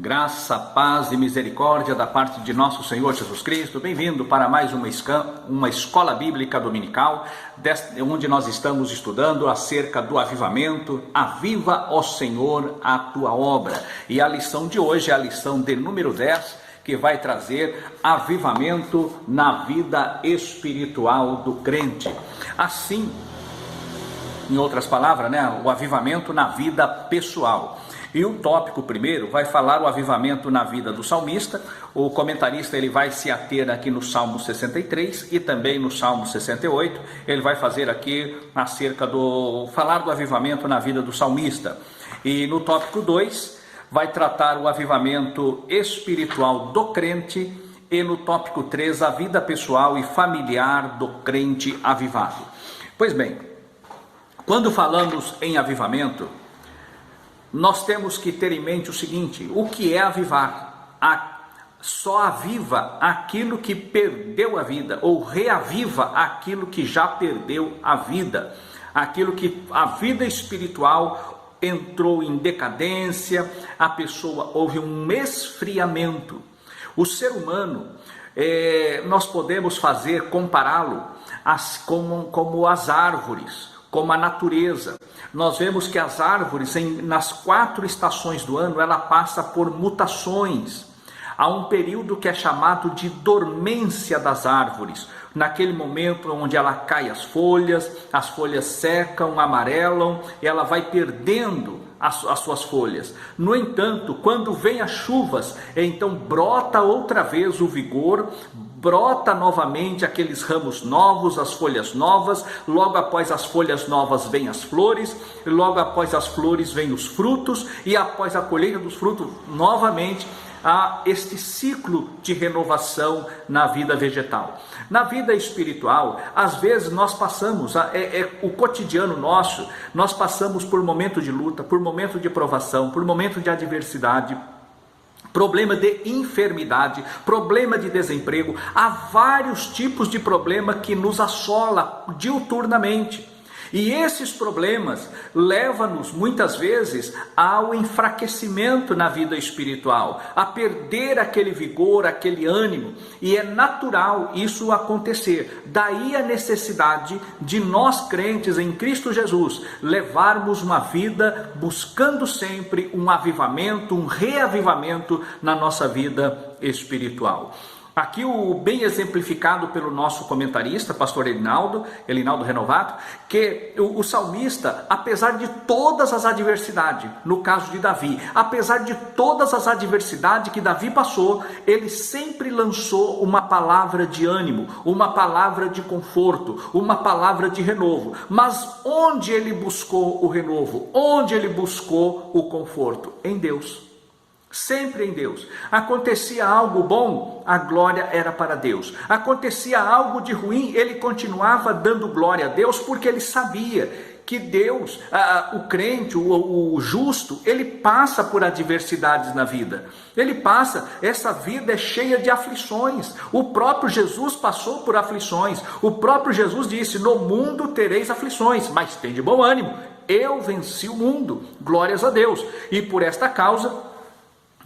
Graça, paz e misericórdia da parte de nosso Senhor Jesus Cristo. Bem-vindo para mais uma escola bíblica dominical, onde nós estamos estudando acerca do avivamento. Aviva, ó Senhor, a tua obra. E a lição de hoje é a lição de número 10, que vai trazer avivamento na vida espiritual do crente. Assim, em outras palavras, o avivamento na vida pessoal. E o tópico primeiro vai falar o avivamento na vida do salmista. O comentarista ele vai se ater aqui no Salmo 63 e também no Salmo 68. Ele vai fazer aqui falar do avivamento na vida do salmista. E no tópico 2 vai tratar o avivamento espiritual do crente. E no tópico 3 a vida pessoal e familiar do crente avivado. Pois bem, quando falamos em avivamento, nós temos que ter em mente o seguinte: o que é avivar? Só aviva aquilo que perdeu a vida, ou reaviva aquilo que já perdeu a vida, aquilo que a vida espiritual entrou em decadência, a pessoa houve um esfriamento. O ser humano, nós podemos compará-lo como as árvores, como a natureza. Nós vemos que as árvores, nas 4 estações do ano, ela passa por mutações. Há um período que é chamado de dormência das árvores. Naquele momento onde ela cai as folhas secam, amarelam, e ela vai perdendo as suas folhas. No entanto, quando vem as chuvas, então brota outra vez o vigor, brota novamente aqueles ramos novos, as folhas novas. Logo após as folhas novas vêm as flores, e logo após as flores vêm os frutos, e após a colheita dos frutos novamente há este ciclo de renovação na vida vegetal. Na vida espiritual, às vezes nós passamos, o cotidiano nosso, nós passamos por momento de luta, por momento de provação, por momento de adversidade, problema de enfermidade, problema de desemprego. Há vários tipos de problema que nos assola diuturnamente. E esses problemas levam-nos muitas vezes ao enfraquecimento na vida espiritual, a perder aquele vigor, aquele ânimo, e é natural isso acontecer. Daí a necessidade de nós crentes em Cristo Jesus levarmos uma vida buscando sempre um avivamento, um reavivamento na nossa vida espiritual. Aqui bem exemplificado pelo nosso comentarista, pastor Elinaldo Renovato, que o salmista, apesar de todas as adversidades, no caso de Davi, apesar de todas as adversidades que Davi passou, ele sempre lançou uma palavra de ânimo, uma palavra de conforto, uma palavra de renovo. Mas onde ele buscou o renovo? Onde ele buscou o conforto? Em Deus. Sempre em Deus. Acontecia algo bom, a glória era para Deus. Acontecia algo de ruim, ele continuava dando glória a Deus, porque ele sabia que Deus, o crente, o justo, ele passa por adversidades na vida. Essa vida é cheia de aflições. O próprio Jesus passou por aflições. O próprio Jesus disse: no mundo tereis aflições, mas tem de bom ânimo. Eu venci o mundo. Glórias a Deus. E por esta causa,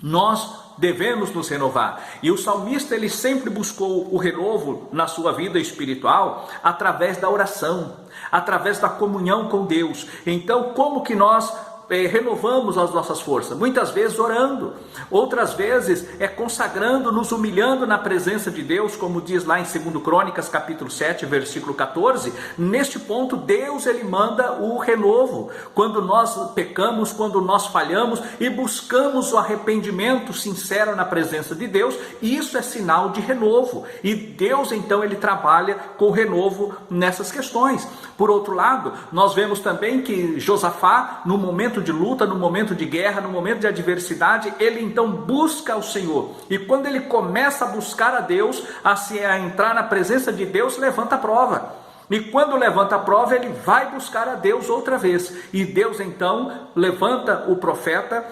nós devemos nos renovar. E o salmista ele sempre buscou o renovo na sua vida espiritual através da oração, através da comunhão com Deus. Então, como que nós renovamos as nossas forças? Muitas vezes orando, outras vezes consagrando, nos humilhando na presença de Deus, como diz lá em 2 Crônicas capítulo 7, versículo 14. Neste ponto, Deus ele manda o renovo, quando nós pecamos, quando nós falhamos e buscamos o arrependimento sincero na presença de Deus. Isso é sinal de renovo, e Deus então ele trabalha com renovo nessas questões. Por outro lado, nós vemos também que Josafá, no momento de luta, no momento de guerra, no momento de adversidade, ele então busca o Senhor. E quando ele começa a buscar a Deus, a entrar na presença de Deus, levanta a prova. E quando levanta a prova, ele vai buscar a Deus outra vez. E Deus então levanta o profeta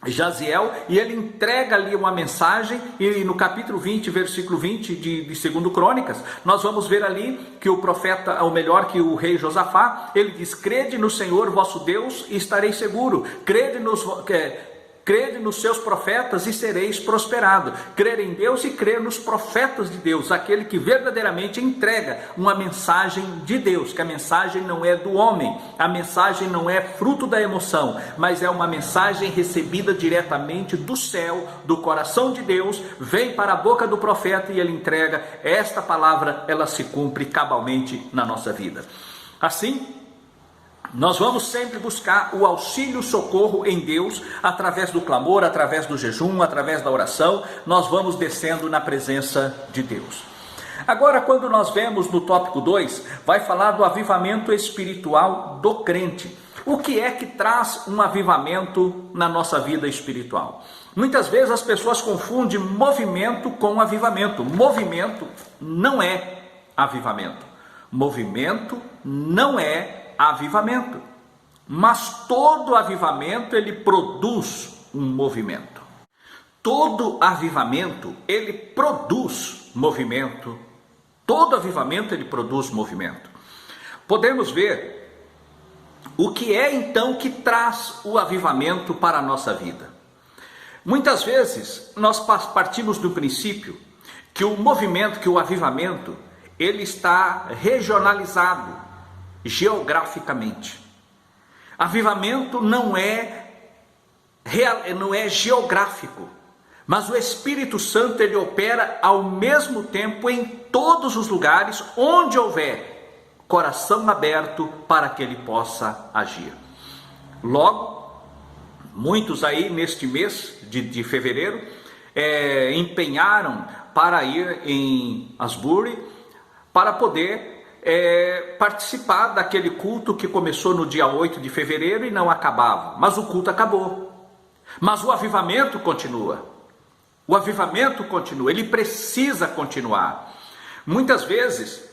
Jaziel, e ele entrega ali uma mensagem, e no capítulo 20, versículo 20 de 2 Crônicas, nós vamos ver ali que o profeta, ou melhor, que o rei Josafá, ele diz: crede no Senhor vosso Deus e estareis seguro, crede nos seus profetas e sereis prosperados. Crer em Deus e crer nos profetas de Deus, aquele que verdadeiramente entrega uma mensagem de Deus, que a mensagem não é do homem, a mensagem não é fruto da emoção, mas é uma mensagem recebida diretamente do céu, do coração de Deus, vem para a boca do profeta e ele entrega. Esta palavra, ela se cumpre cabalmente na nossa vida. Assim, nós vamos sempre buscar o auxílio, socorro em Deus, através do clamor, através do jejum, através da oração, nós vamos descendo na presença de Deus. Agora, quando nós vemos no tópico 2, vai falar do avivamento espiritual do crente. O que é que traz um avivamento na nossa vida espiritual? Muitas vezes as pessoas confundem movimento com avivamento. Movimento não é avivamento. Movimento não é avivamento, mas todo avivamento ele produz um movimento. Todo avivamento ele produz movimento. Todo avivamento ele produz movimento. Podemos ver o que é então que traz o avivamento para a nossa vida. Muitas vezes nós partimos do princípio que o movimento, que o avivamento, ele está regionalizado geograficamente. Avivamento não é geográfico, mas o Espírito Santo ele opera ao mesmo tempo em todos os lugares onde houver coração aberto para que ele possa agir. Logo, muitos aí neste mês de fevereiro empenharam para ir em Asbury para poder participar daquele culto que começou no dia 8 de fevereiro e não acabava, mas o culto acabou, mas o avivamento continua, ele precisa continuar. Muitas vezes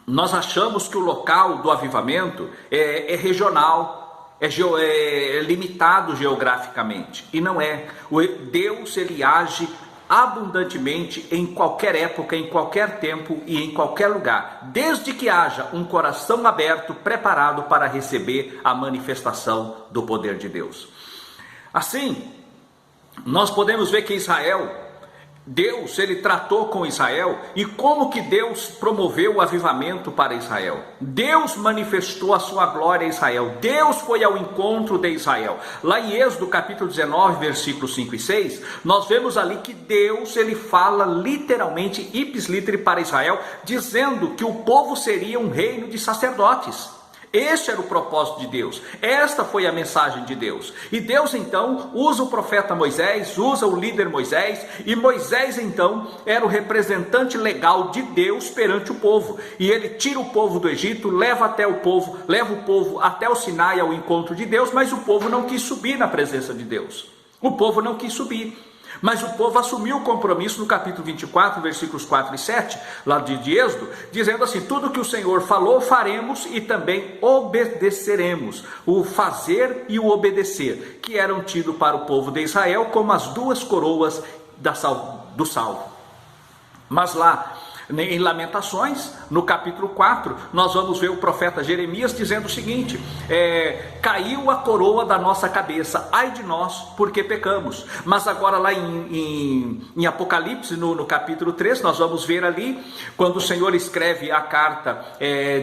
nós achamos que o local do avivamento é regional, é limitado geograficamente, e não é. Deus ele age abundantemente em qualquer época, em qualquer tempo e em qualquer lugar, desde que haja um coração aberto, preparado para receber a manifestação do poder de Deus. Assim, nós podemos ver que Deus, ele tratou com Israel, e como que Deus promoveu o avivamento para Israel? Deus manifestou a sua glória a Israel, Deus foi ao encontro de Israel. Lá em Êxodo capítulo 19, versículos 5 e 6, nós vemos ali que Deus, ele fala literalmente, ipsis literi para Israel, dizendo que o povo seria um reino de sacerdotes. Este era o propósito de Deus, esta foi a mensagem de Deus. E Deus então usa o profeta Moisés, usa o líder Moisés, e Moisés então era o representante legal de Deus perante o povo. E ele tira o povo do Egito, leva o povo até o Sinai ao encontro de Deus, mas o povo não quis subir na presença de Deus. O povo não quis subir. Mas o povo assumiu o compromisso no capítulo 24, versículos 4 e 7, lá de Êxodo, dizendo assim: tudo que o Senhor falou, faremos e também obedeceremos. O fazer e o obedecer, que eram tidos para o povo de Israel como as duas coroas do salvo. Mas lá em Lamentações, no capítulo 4, nós vamos ver o profeta Jeremias dizendo o seguinte: caiu a coroa da nossa cabeça, ai de nós, porque pecamos. Mas agora lá em Apocalipse, no capítulo 3, nós vamos ver ali, quando o Senhor escreve a carta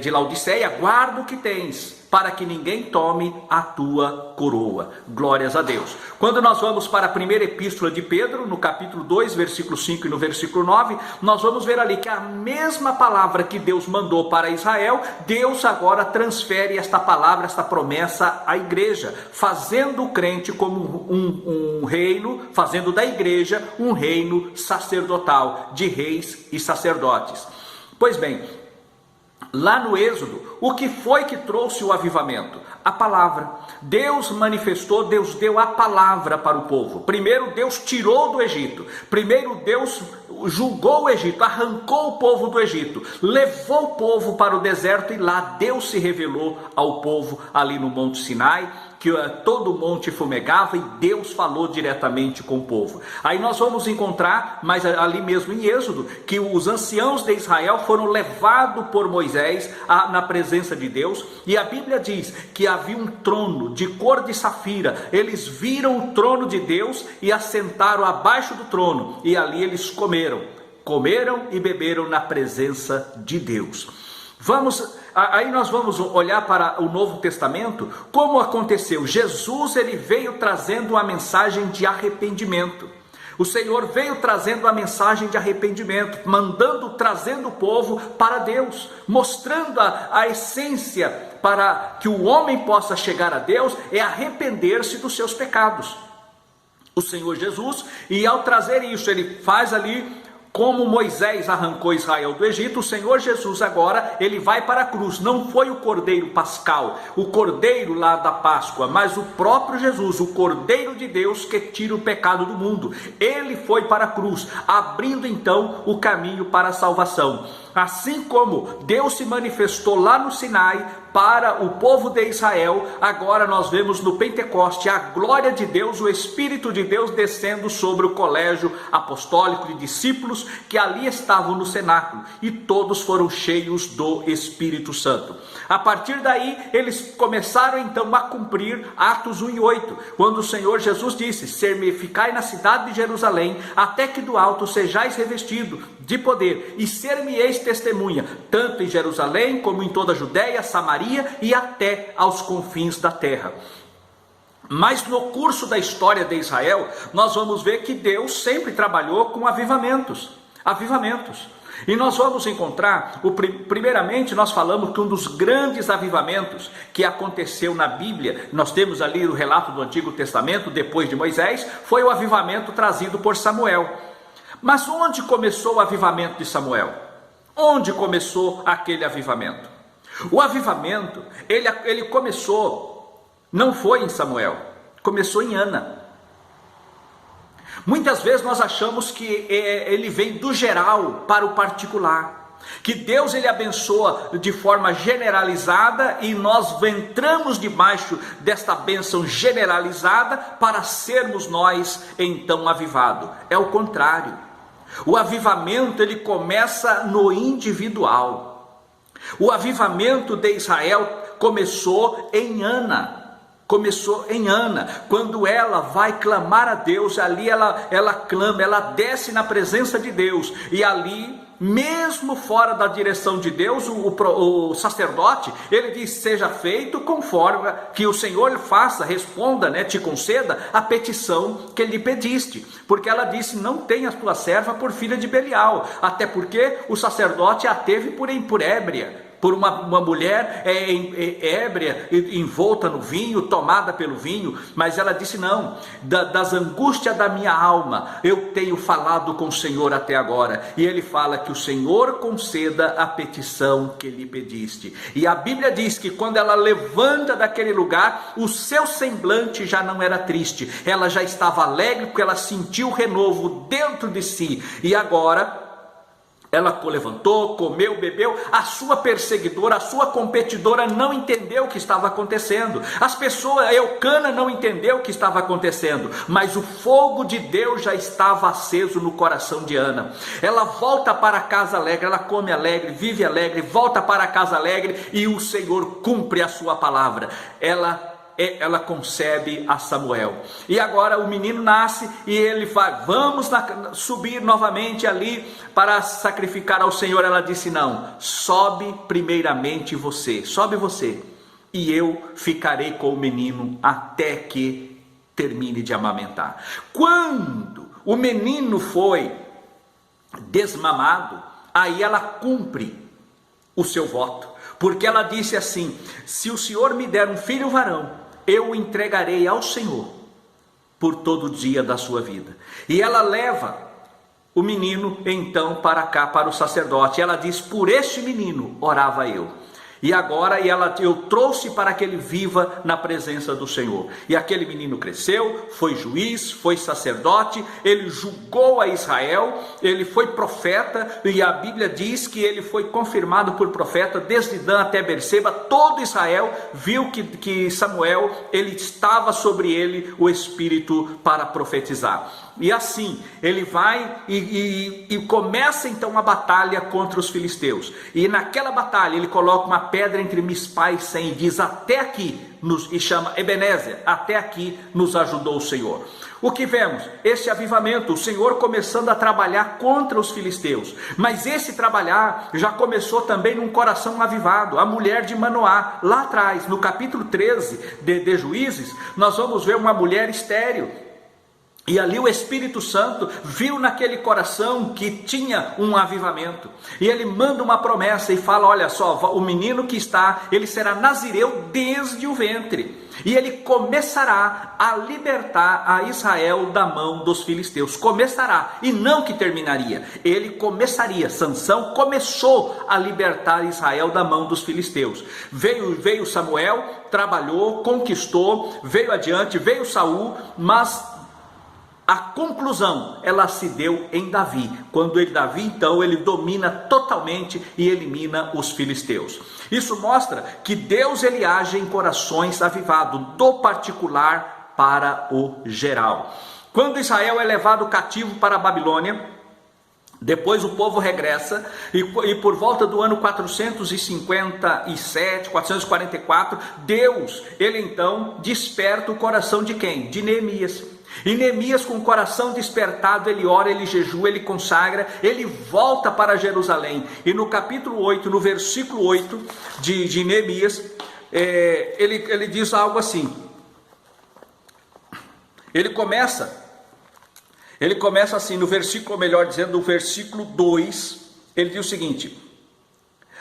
de Laodiceia: guarda o que tens, para que ninguém tome a tua coroa. Glórias a Deus. Quando nós vamos para a primeira epístola de Pedro, no capítulo 2, versículo 5 e no versículo 9, nós vamos ver ali que a mesma palavra que Deus mandou para Israel, Deus agora transfere esta palavra, esta promessa à igreja, fazendo o crente como um reino, fazendo da igreja um reino sacerdotal, de reis e sacerdotes. Pois bem, lá no Êxodo, o que foi que trouxe o avivamento? A palavra. Deus manifestou, Deus deu a palavra para o povo. Primeiro Deus tirou do Egito. Primeiro Deus julgou o Egito, arrancou o povo do Egito, levou o povo para o deserto, e lá Deus se revelou ao povo ali no Monte Sinai, que todo o monte fumegava e Deus falou diretamente com o povo. Aí nós vamos encontrar, mas ali mesmo em Êxodo, que os anciãos de Israel foram levados por Moisés na presença de Deus, e a Bíblia diz que havia um trono de cor de safira. Eles viram o trono de Deus e assentaram abaixo do trono, e ali eles comeram e beberam na presença de Deus. Aí nós vamos olhar para o Novo Testamento, como aconteceu. Jesus, ele veio trazendo uma mensagem de arrependimento. O Senhor veio trazendo a mensagem de arrependimento, trazendo o povo para Deus, mostrando a essência para que o homem possa chegar a Deus, é arrepender-se dos seus pecados. O Senhor Jesus, e ao trazer isso, ele faz ali, como Moisés arrancou Israel do Egito, o Senhor Jesus agora, ele vai para a cruz. Não foi o cordeiro pascal, o cordeiro lá da Páscoa, mas o próprio Jesus, o cordeiro de Deus que tira o pecado do mundo. Ele foi para a cruz, abrindo então o caminho para a salvação. Assim como Deus se manifestou lá no Sinai para o povo de Israel, agora nós vemos no Pentecoste a glória de Deus, o Espírito de Deus descendo sobre o colégio apostólico de discípulos que ali estavam no cenáculo, e todos foram cheios do Espírito Santo. A partir daí, eles começaram então a cumprir Atos 1 e 8, quando o Senhor Jesus disse: ficai na cidade de Jerusalém, até que do alto sejais revestido de poder, e ser-me-eis testemunha, tanto em Jerusalém, como em toda a Judéia, Samaria e até aos confins da terra. Mas no curso da história de Israel, nós vamos ver que Deus sempre trabalhou com avivamentos. E nós vamos encontrar, primeiramente nós falamos que um dos grandes avivamentos que aconteceu na Bíblia, nós temos ali o relato do Antigo Testamento, depois de Moisés, foi o avivamento trazido por Samuel. Mas onde começou o avivamento de Samuel? Onde começou aquele avivamento? O avivamento, ele começou, não foi em Samuel, começou em Ana. Muitas vezes nós achamos que ele vem do geral para o particular, que Deus ele abençoa de forma generalizada e nós entramos debaixo desta bênção generalizada para sermos nós então avivados. É o contrário. O avivamento ele começa no individual. O avivamento de Israel começou em Ana. Quando ela vai clamar a Deus, ali ela clama, ela desce na presença de Deus, e ali, mesmo fora da direção de Deus, o sacerdote, ele diz: seja feito conforme que o Senhor faça, responda, te conceda a petição que lhe pediste, porque ela disse: não tenha a tua serva por filha de Belial, até porque o sacerdote a teve por ébria, por uma mulher ébria, envolta no vinho, tomada pelo vinho. Mas ela disse: não, das angústias da minha alma eu tenho falado com o Senhor até agora. E ele fala que o Senhor conceda a petição que lhe pediste. E a Bíblia diz que quando ela levanta daquele lugar, o seu semblante já não era triste, ela já estava alegre, porque ela sentiu o renovo dentro de si. E agora ela levantou, comeu, bebeu. A sua perseguidora, a sua competidora não entendeu o que estava acontecendo. As pessoas, Eucana não entendeu o que estava acontecendo, mas o fogo de Deus já estava aceso no coração de Ana. Ela volta para casa alegre, ela come alegre, vive alegre, volta para casa alegre, e o Senhor cumpre a sua palavra. Ela concebe a Samuel, e agora o menino nasce, e ele vai: vamos subir novamente ali para sacrificar ao Senhor. Ela disse: não, sobe primeiramente sobe você, e eu ficarei com o menino até que termine de amamentar. Quando o menino foi desmamado, aí ela cumpre o seu voto, porque ela disse assim: se o Senhor me der um filho varão, eu o entregarei ao Senhor por todo o dia da sua vida. E ela leva o menino então para cá, para o sacerdote. Ela diz: por este menino orava eu. E agora eu trouxe para que ele viva na presença do Senhor. E aquele menino cresceu, foi juiz, foi sacerdote, ele julgou a Israel, ele foi profeta, e a Bíblia diz que ele foi confirmado por profeta desde Dan até Berseba. Todo Israel viu que Samuel, ele estava sobre ele o Espírito para profetizar. E assim, ele vai e começa então a batalha contra os filisteus. E naquela batalha ele coloca uma pedra entre Mispa e Sem e diz: até aqui, e chama Ebenezer, até aqui nos ajudou o Senhor. O que vemos? Este avivamento, o Senhor começando a trabalhar contra os filisteus. Mas esse trabalhar já começou também num coração avivado. A mulher de Manoá, lá atrás, no capítulo 13 de Juízes, nós vamos ver uma mulher estéril. E ali o Espírito Santo viu naquele coração que tinha um avivamento. E ele manda uma promessa e fala: olha só, o menino que está, ele será nazireu desde o ventre. E ele começará a libertar a Israel da mão dos filisteus. Começará, e não que terminaria. Ele começaria, Sansão começou a libertar Israel da mão dos filisteus. Veio Samuel, trabalhou, conquistou, veio adiante, veio Saul, mas a conclusão, ela se deu em Davi. Quando Davi, então, ele domina totalmente e elimina os filisteus. Isso mostra que Deus, ele age em corações avivados, do particular para o geral. Quando Israel é levado cativo para a Babilônia, depois o povo regressa, e por volta do ano 457, 444, Deus, ele então desperta o coração de quem? De Neemias. E Neemias, com o coração despertado, ele ora, ele jejua, ele consagra, ele volta para Jerusalém. E no capítulo 8, no versículo 8 de Neemias, ele diz algo assim. Ele começa assim, no versículo, ou melhor dizendo, no versículo 2, ele diz o seguinte: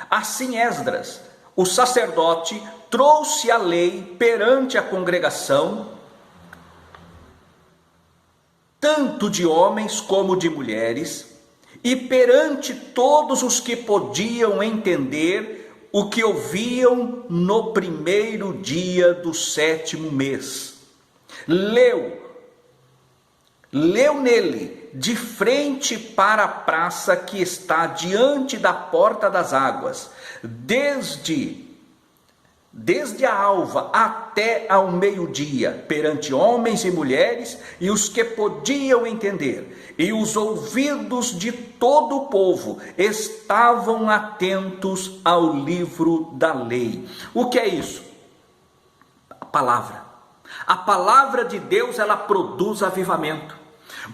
assim Esdras, o sacerdote, trouxe a lei perante a congregação, tanto de homens como de mulheres, e perante todos os que podiam entender o que ouviam no primeiro dia do 7º mês. Leu nele, de frente para a praça que está diante da porta das águas, desde a alva até ao meio-dia, perante homens e mulheres, e os que podiam entender, e os ouvidos de todo o povo estavam atentos ao livro da lei. O que é isso? A palavra. A palavra de Deus, ela produz avivamento.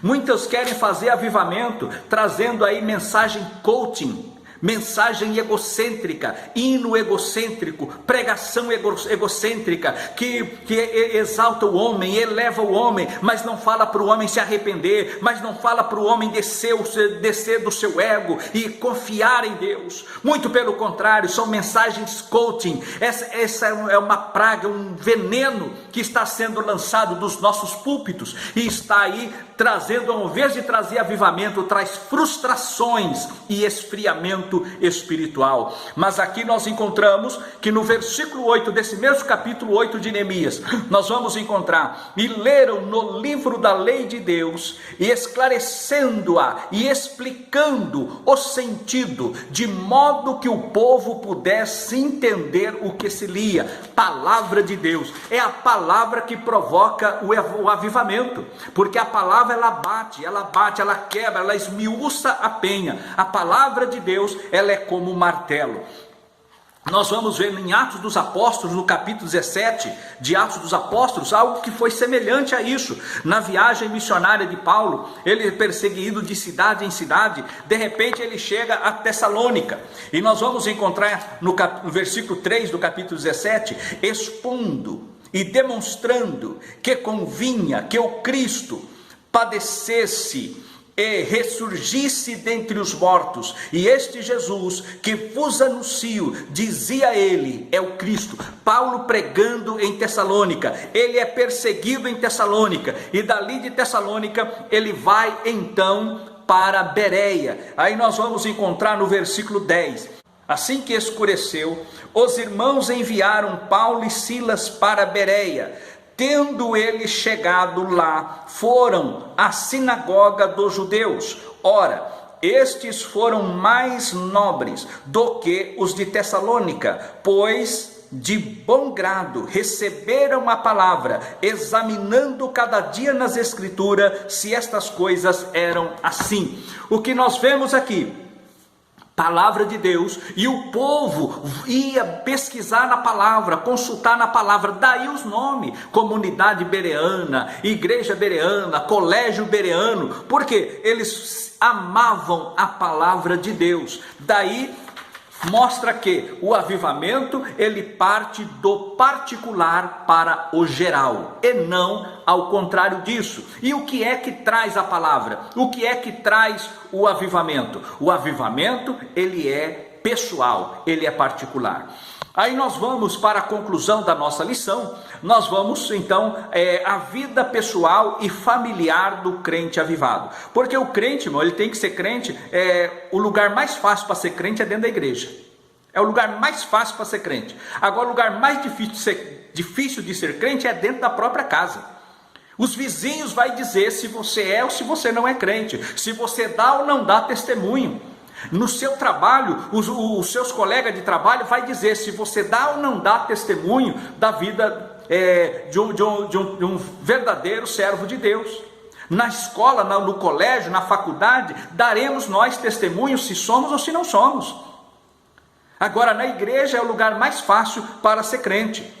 Muitos querem fazer avivamento trazendo aí mensagem coaching, mensagem egocêntrica, hino egocêntrico, pregação egocêntrica, que exalta o homem, eleva o homem, mas não fala para o homem se arrepender, mas não fala para o homem descer do seu ego e confiar em Deus. Muito pelo contrário, são mensagens coaching. Essa é uma praga, um veneno que está sendo lançado dos nossos púlpitos e está aí trazendo, ao invés de trazer avivamento, traz frustrações e esfriamento espiritual. Mas aqui nós encontramos que no versículo 8 desse mesmo capítulo 8 de Neemias, nós vamos encontrar: e leram no livro da lei de Deus, e esclarecendo-a e explicando o sentido, de modo que o povo pudesse entender o que se lia. Palavra de Deus é a palavra que provoca o avivamento, porque a palavra ela bate, ela quebra, ela esmiuça a penha. A palavra de Deus, ela é como um martelo. Nós vamos ver em Atos dos Apóstolos, no capítulo 17 de Atos dos Apóstolos, algo que foi semelhante a isso. Na viagem missionária de Paulo, ele perseguido de cidade em cidade, de repente ele chega a Tessalônica. E nós vamos encontrar no versículo 3 do capítulo 17, expondo e demonstrando que convinha que o Cristo padecesse e ressurgisse dentre os mortos, e este Jesus que vos anuncio, dizia ele, é o Cristo. Paulo pregando em Tessalônica, ele é perseguido em Tessalônica, e dali de Tessalônica ele vai então para Bereia. Aí nós vamos encontrar no versículo 10, Assim que escureceu, os irmãos enviaram Paulo e Silas para Bereia. Tendo eles chegado lá, foram à sinagoga dos judeus. Ora, estes foram mais nobres do que os de Tessalônica, pois de bom grado receberam a palavra, examinando cada dia nas escrituras se estas coisas eram assim. O que nós vemos aqui, palavra de Deus, e o povo ia pesquisar na palavra, consultar na palavra, daí os nomes, comunidade bereana, igreja bereana, colégio bereano, porque eles amavam a palavra de Deus. Daí mostra que o avivamento, ele parte do particular para o geral, e não ao contrário disso. E o que é que traz a palavra? O que é que traz o avivamento? O avivamento, ele é pessoal, ele é particular. Aí nós vamos para a conclusão da nossa lição. Nós vamos então a vida pessoal e familiar do crente avivado. Porque o crente, irmão, ele tem que ser crente. O lugar mais fácil para ser crente é dentro da igreja. É o lugar mais fácil para ser crente. Agora o lugar mais difícil de ser crente é dentro da própria casa. Os vizinhos vão dizer se você é ou se você não é crente, se você dá ou não dá testemunho. No seu trabalho, os seus colegas de trabalho vão dizer se você dá ou não dá testemunho da vida de um verdadeiro servo de Deus. Na escola, no colégio, na faculdade, daremos nós testemunho se somos ou se não somos. Agora, na igreja é o lugar mais fácil para ser crente.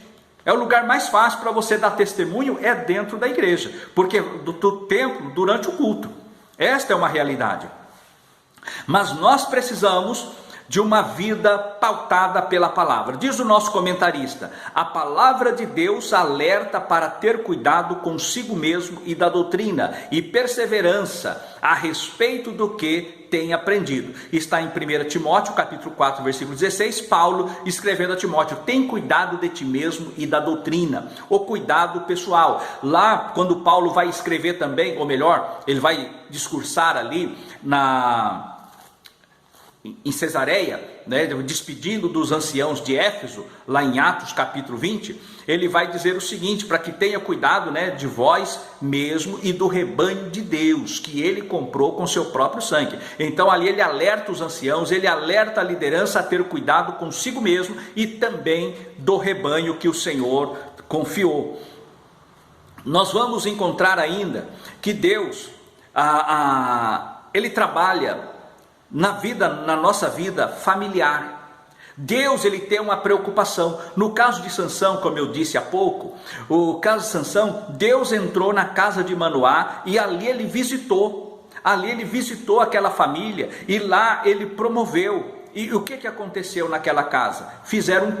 É o lugar mais fácil para você dar testemunho, é dentro da igreja, porque do templo, durante o culto. Esta é uma realidade. Mas nós precisamos de uma vida pautada pela palavra. Diz o nosso comentarista: a palavra de Deus alerta para ter cuidado consigo mesmo e da doutrina e perseverança a respeito do que tem aprendido. Está em 1 Timóteo, capítulo 4, versículo 16, Paulo escrevendo a Timóteo: tem cuidado de ti mesmo e da doutrina, o cuidado pessoal. Lá, quando Paulo vai escrever também, ou melhor, ele vai discursar ali em Cesareia, né, despedindo dos anciãos de Éfeso, lá em Atos capítulo 20, ele vai dizer o seguinte: para que tenha cuidado, né, de vós mesmo e do rebanho de Deus, que ele comprou com seu próprio sangue. Então ali ele alerta os anciãos, ele alerta a liderança a ter cuidado consigo mesmo e também do rebanho que o Senhor confiou. Nós vamos encontrar ainda que Deus, ele trabalha na nossa vida familiar. Deus, ele tem uma preocupação. No caso de Sansão, como eu disse há pouco, o caso de Sansão, Deus entrou na casa de Manoá e ali ele visitou aquela família e lá ele promoveu. E o que aconteceu naquela casa? Fizeram um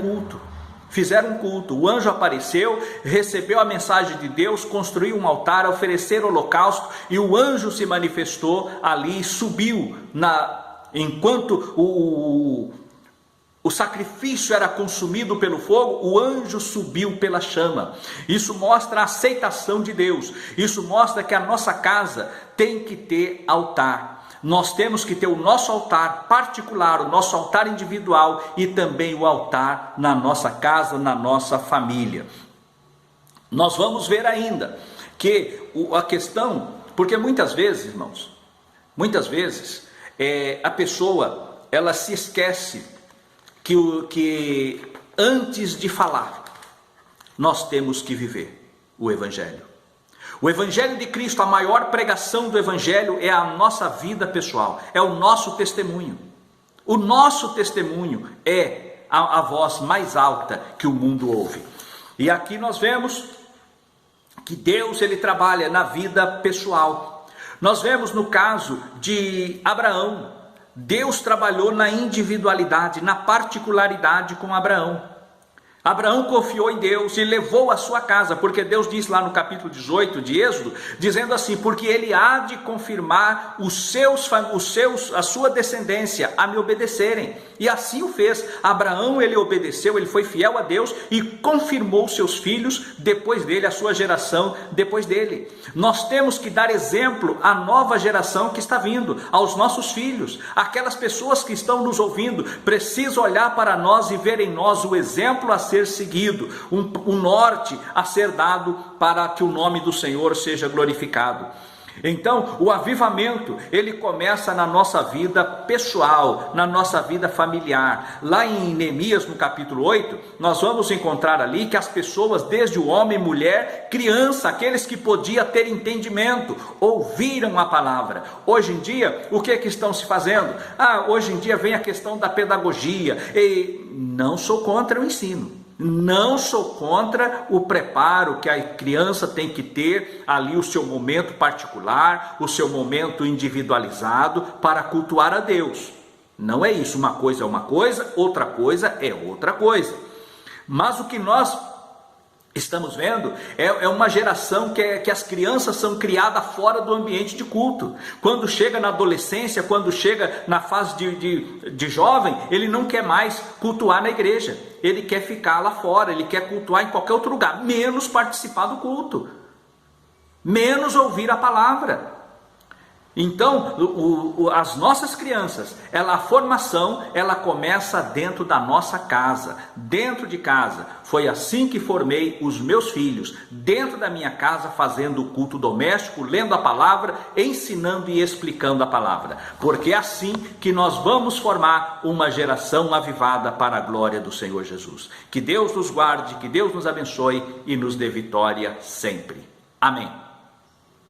culto, o anjo apareceu, recebeu a mensagem de Deus, construiu um altar, ofereceram holocausto, e o anjo se manifestou ali, subiu, enquanto o sacrifício era consumido pelo fogo, o anjo subiu pela chama. Isso mostra a aceitação de Deus, isso mostra que a nossa casa tem que ter altar. Nós temos que ter o nosso altar particular, o nosso altar individual e também o altar na nossa casa, na nossa família. Nós vamos ver ainda que a questão, porque muitas vezes, irmãos, a pessoa, ela se esquece que antes de falar, nós temos que viver o Evangelho. O Evangelho de Cristo, a maior pregação do Evangelho é a nossa vida pessoal, é o nosso testemunho. O nosso testemunho é a voz mais alta que o mundo ouve. E aqui nós vemos que Deus, ele trabalha na vida pessoal. Nós vemos no caso de Abraão, Deus trabalhou na individualidade, na particularidade com Abraão. Abraão confiou em Deus e levou a sua casa, porque Deus diz lá no capítulo 18 de Êxodo, dizendo assim: porque ele há de confirmar a sua descendência a me obedecerem. E assim o fez. Abraão, ele obedeceu, ele foi fiel a Deus e confirmou seus filhos depois dele, a sua geração depois dele. Nós temos que dar exemplo à nova geração que está vindo, aos nossos filhos, aquelas pessoas que estão nos ouvindo, precisam olhar para nós e ver em nós o exemplo a ser seguido, um norte a ser dado para que o nome do Senhor seja glorificado. Então, o avivamento, ele começa na nossa vida pessoal, na nossa vida familiar. Lá em Neemias, no capítulo 8, nós vamos encontrar ali que as pessoas, desde o homem, mulher, criança, aqueles que podiam ter entendimento, ouviram a palavra. Hoje em dia, o que é que estão se fazendo? Hoje em dia vem a questão da pedagogia, e não sou contra o ensino. Não sou contra o preparo que a criança tem que ter ali, o seu momento particular, o seu momento individualizado para cultuar a Deus. Não é isso, uma coisa é uma coisa, outra coisa é outra coisa. Mas o que nós estamos vendo é uma geração que as crianças são criadas fora do ambiente de culto. Quando chega na adolescência, quando chega na fase de jovem, ele não quer mais cultuar na igreja. Ele quer ficar lá fora, ele quer cultuar em qualquer outro lugar, menos participar do culto, menos ouvir a palavra. Então, as nossas crianças, a formação, ela começa dentro da nossa casa, dentro de casa. Foi assim que formei os meus filhos, dentro da minha casa, fazendo o culto doméstico, lendo a palavra, ensinando e explicando a palavra. Porque é assim que nós vamos formar uma geração avivada para a glória do Senhor Jesus. Que Deus nos guarde, que Deus nos abençoe e nos dê vitória sempre. Amém.